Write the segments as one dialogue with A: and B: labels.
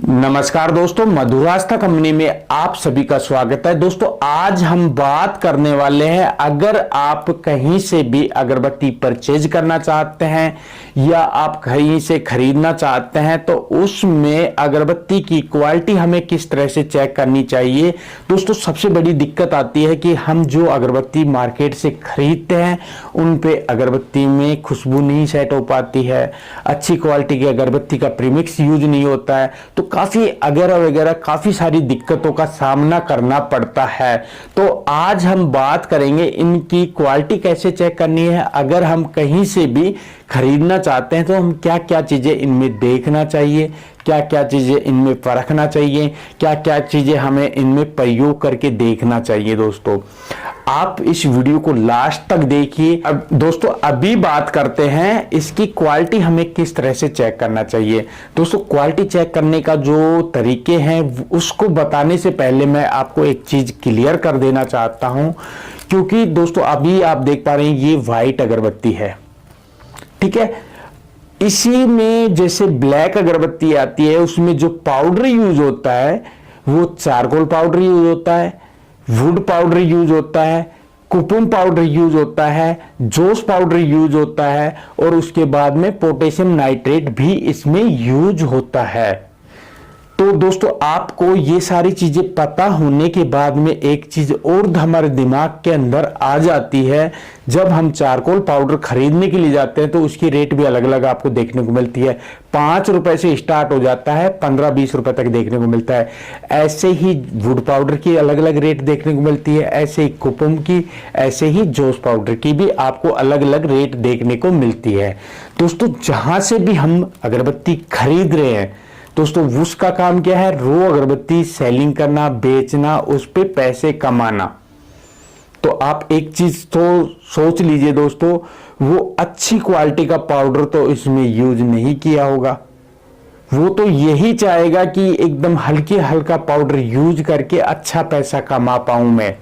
A: नमस्कार दोस्तों, मधुरास्था कंपनी में आप सभी का स्वागत है। दोस्तों आज हम बात करने वाले हैं, अगर आप कहीं से भी अगरबत्ती परचेज करना चाहते हैं या आप कहीं से खरीदना चाहते हैं तो उसमें अगरबत्ती की क्वालिटी हमें किस तरह से चेक करनी चाहिए। दोस्तों सबसे बड़ी दिक्कत आती है कि हम जो अगरबत्ती मार्केट से खरीदते हैं उन पे अगरबत्ती में खुशबू नहीं सेट हो पाती है, अच्छी क्वालिटी की अगरबत्ती का प्रीमिक्स यूज नहीं होता है, तो काफी वगैरह वगैरह काफी सारी दिक्कतों का सामना करना पड़ता है। तो आज हम बात करेंगे इनकी क्वालिटी कैसे चेक करनी है। अगर हम कहीं से भी खरीदना चाहते हैं तो हम क्या क्या चीजें इनमें देखना चाहिए, क्या क्या चीजें इनमें परखना चाहिए, क्या क्या चीजें हमें इनमें प्रयोग करके देखना चाहिए। दोस्तों आप इस वीडियो को लास्ट तक देखिए। अब दोस्तों अभी बात करते हैं इसकी क्वालिटी हमें किस तरह से चेक करना चाहिए। दोस्तों क्वालिटी चेक करने का जो तरीके हैं उसको बताने से पहले मैं आपको एक चीज क्लियर कर देना चाहता हूं, क्योंकि दोस्तों अभी आप देख पा रहे हैं ये व्हाइट अगरबत्ती है, ठीक है। इसी में जैसे ब्लैक अगरबत्ती आती है उसमें जो पाउडर यूज होता है वो चारकोल पाउडर यूज होता है, वुड पाउडर यूज होता है, कुपुम पाउडर यूज होता है, जोश पाउडर यूज होता है और उसके बाद में पोटेशियम नाइट्रेट भी इसमें यूज होता है। तो दोस्तों आपको ये सारी चीजें पता होने के बाद में एक चीज और हमारे दिमाग के अंदर आ जाती है। जब हम चारकोल पाउडर खरीदने के लिए जाते हैं तो उसकी रेट भी अलग अलग आपको देखने को मिलती है। 5 रुपए से स्टार्ट हो जाता है, 15-20 रुपए तक देखने को मिलता है। ऐसे ही वुड पाउडर की अलग अलग रेट देखने को मिलती है, ऐसे ही कुपुम की, ऐसे ही जोश पाउडर की भी आपको अलग अलग रेट देखने को मिलती है। दोस्तों जहां से भी हम अगरबत्ती खरीद रहे हैं दोस्तों उसका काम क्या है, रो अगरबत्ती सेलिंग करना, बेचना, उस पे पैसे कमाना। तो आप एक चीज तो सोच लीजिए दोस्तों, वो अच्छी क्वालिटी का पाउडर तो इसमें यूज नहीं किया होगा। वो तो यही चाहेगा कि एकदम हल्के हल्का पाउडर यूज करके अच्छा पैसा कमा पाऊं मैं।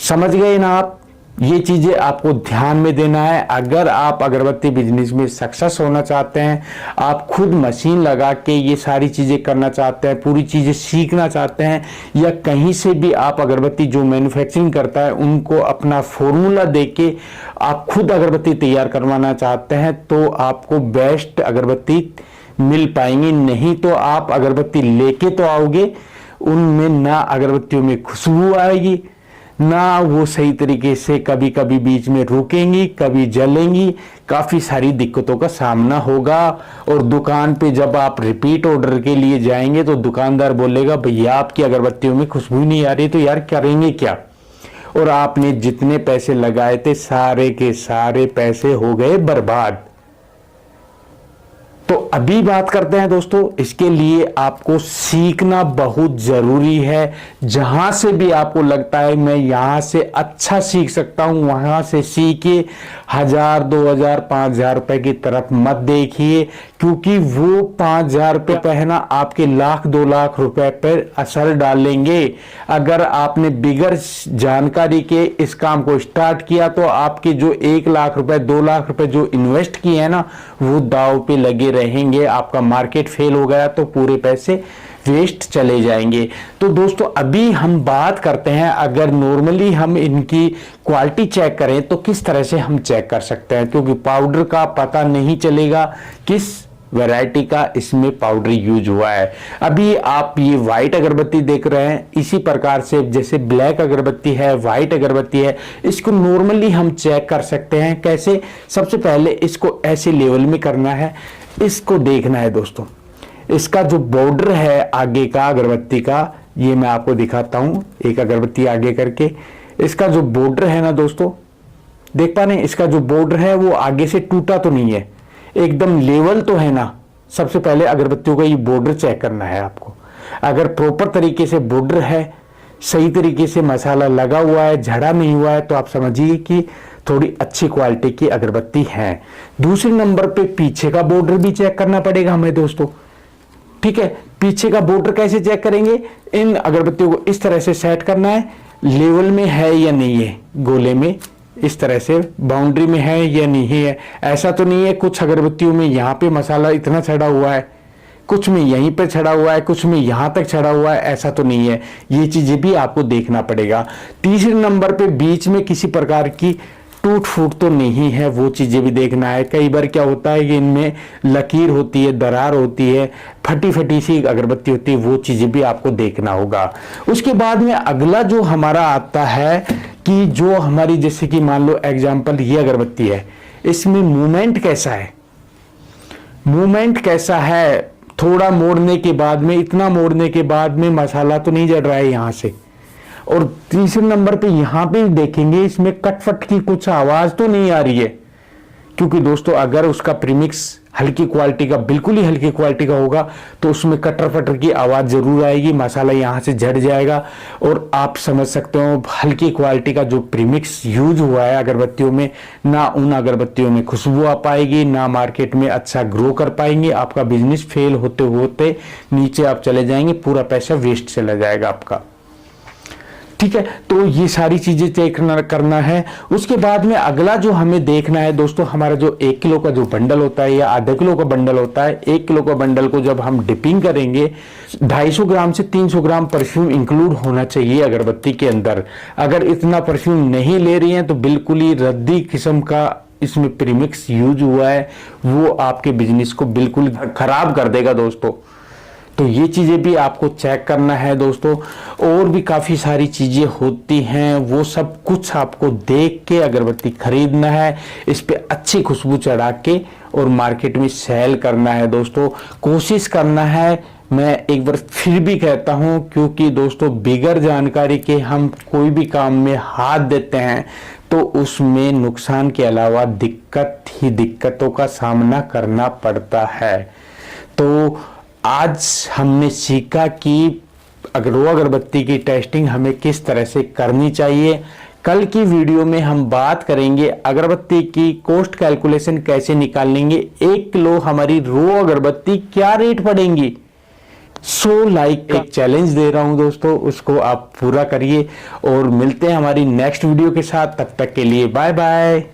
A: समझ गए ना आप? ये चीजें आपको ध्यान में देना है। अगर आप अगरबत्ती बिजनेस में सक्सेस होना चाहते हैं, आप खुद मशीन लगा के ये सारी चीजें करना चाहते हैं, पूरी चीजें सीखना चाहते हैं, या कहीं से भी आप अगरबत्ती जो मैन्युफैक्चरिंग करता है उनको अपना फॉर्मूला देके आप खुद अगरबत्ती तैयार करवाना चाहते हैं तो आपको बेस्ट अगरबत्ती मिल पाएंगी। नहीं तो आप अगरबत्ती लेके तो आओगे, उनमें ना अगरबत्तियों में खुशबू आएगी, ना वो सही तरीके से कभी कभी बीच में रुकेंगी, कभी जलेंगी, काफी सारी दिक्कतों का सामना होगा। और दुकान पे जब आप रिपीट ऑर्डर के लिए जाएंगे तो दुकानदार बोलेगा भैया आपकी अगरबत्तियों में खुशबू नहीं आ रही, तो यार करेंगे क्या। और आपने जितने पैसे लगाए थे सारे के सारे पैसे हो गए बर्बाद। तो अभी बात करते हैं दोस्तों, इसके लिए आपको सीखना बहुत जरूरी है। जहां से भी आपको लगता है मैं यहां से अच्छा सीख सकता हूं वहां से सीखिए। 1000, 2000, 5000 रुपए की तरफ मत देखिए, क्योंकि वो 5000 रुपए पहना आपके लाख 2 लाख रुपए पर असर डालेंगे। अगर आपने बिगर जानकारी के इस काम को स्टार्ट किया तो आपके जो 1 लाख रुपए 2 लाख रुपए जो इन्वेस्ट किए हैं ना वो दांव पे लगे रहेंगे। आपका मार्केट फेल हो गया तो पूरे पैसे वेस्ट चले जाएंगे। तो दोस्तों अभी हम बात करते हैं, अगर नॉर्मली हम इनकी क्वालिटी चेक करें तो किस तरह से हम चेक कर सकते हैं, क्योंकि पाउडर का पता नहीं चलेगा किस वैरायटी का इसमें पाउडर यूज हुआ है। अभी आप ये व्हाइट अगरबत्ती देख रहे हैं, इसी प्रकार से जैसे ब्लैक अगरबत्ती है, व्हाइट अगरबत्ती है, इसको नॉर्मली हम चेक कर सकते हैं। कैसे? सबसे पहले इसको ऐसे लेवल में करना है, इसको देखना है दोस्तों। इसका जो बॉर्डर है आगे का अगरबत्ती का, ये मैं आपको दिखाता हूं एक अगरबत्ती आगे करके। इसका जो बॉर्डर है ना दोस्तों, देख पा रहे हैं, इसका जो बॉर्डर है वो आगे से टूटा तो नहीं है, एकदम लेवल तो है ना। सबसे पहले अगरबत्तियों का ये बॉर्डर चेक करना है आपको। अगर प्रॉपर तरीके से बॉर्डर है, सही तरीके से मसाला लगा हुआ है, झड़ा नहीं हुआ है, तो आप समझिए कि थोड़ी अच्छी क्वालिटी की अगरबत्ती है। दूसरे नंबर पे पीछे का बॉर्डर भी चेक करना पड़ेगा हमें दोस्तों, ठीक है। पीछे का बॉर्डर कैसे चेक करेंगे? इन अगरबत्तियों को इस तरह से सेट करना है, लेवल में है या नहीं है, गोले में इस तरह से बाउंड्री में है या नहीं है। ऐसा तो नहीं है कुछ अगरबत्तियों में यहाँ पे मसाला इतना चढ़ा हुआ है, कुछ में यहीं पे चढ़ा हुआ है, कुछ में यहां तक चढ़ा हुआ है, ऐसा तो नहीं है। ये चीजें भी आपको देखना पड़ेगा। तीसरे नंबर पे बीच में किसी प्रकार की टूट फूट तो नहीं है, वो चीजें भी देखना है। कई बार क्या होता है कि इनमें लकीर होती है, दरार होती है, फटी फटी सी अगरबत्ती होती है, वो चीजें भी आपको देखना होगा। उसके बाद में अगला जो हमारा आता है कि जो हमारी, जैसे कि मान लो एग्जाम्पल ये अगरबत्ती है, इसमें मूवमेंट कैसा है, मूवमेंट कैसा है, थोड़ा मोड़ने के बाद में, इतना मोड़ने के बाद में मसाला तो नहीं जल रहा है यहां से। और तीसरे नंबर पे यहां पे देखेंगे इसमें कटफट की कुछ आवाज तो नहीं आ रही है, क्योंकि दोस्तों अगर उसका प्रीमिक्स हल्की क्वालिटी का, बिल्कुल ही हल्की क्वालिटी का होगा तो उसमें कटर फटर की आवाज जरूर आएगी, मसाला यहां से झड़ जाएगा। और आप समझ सकते हो हल्की क्वालिटी का जो प्रीमिक्स यूज हुआ है अगरबत्तियों में, ना उन अगरबत्तियों में खुशबू आ पाएगी, ना मार्केट में अच्छा ग्रो कर पाएंगे। आपका बिजनेस फेल होते होते नीचे आप चले जाएंगे, पूरा पैसा वेस्ट चला जाएगा आपका। ठीक है, तो ये सारी चीजें चेक करना है। उसके बाद में अगला जो हमें देखना है दोस्तों, हमारा जो 1 किलो का जो बंडल होता है या आधा किलो का बंडल होता है, 1 किलो का बंडल को जब हम डिपिंग करेंगे, 250 ग्राम से 300 ग्राम परफ्यूम इंक्लूड होना चाहिए अगरबत्ती के अंदर। अगर इतना परफ्यूम नहीं ले रही हैं तो बिल्कुल ही रद्दी किस्म का इसमें प्रीमिक्स यूज हुआ है, वो आपके बिजनेस को बिल्कुल खराब कर देगा दोस्तों। तो ये चीजें भी आपको चेक करना है दोस्तों। और भी काफी सारी चीजें होती हैं, वो सब कुछ आपको देख के अगरबत्ती खरीदना है, इस पे अच्छी खुशबू चढ़ा के और मार्केट में सेल करना है दोस्तों। कोशिश करना है, मैं एक बार फिर भी कहता हूं, क्योंकि दोस्तों बिगर जानकारी के हम कोई भी काम में हाथ देते हैं तो उसमें नुकसान के अलावा दिक्कतों का सामना करना पड़ता है। तो आज हमने सीखा कि रो अगरबत्ती की टेस्टिंग हमें किस तरह से करनी चाहिए। कल की वीडियो में हम बात करेंगे अगरबत्ती की कॉस्ट कैलकुलेशन कैसे निकाल लेंगे, 1 किलो हमारी रो अगरबत्ती क्या रेट पड़ेंगी। लाइक एक चैलेंज दे रहा हूं दोस्तों, उसको आप पूरा करिए और मिलते हैं हमारी नेक्स्ट वीडियो के साथ। तब तक के लिए बाय बाय।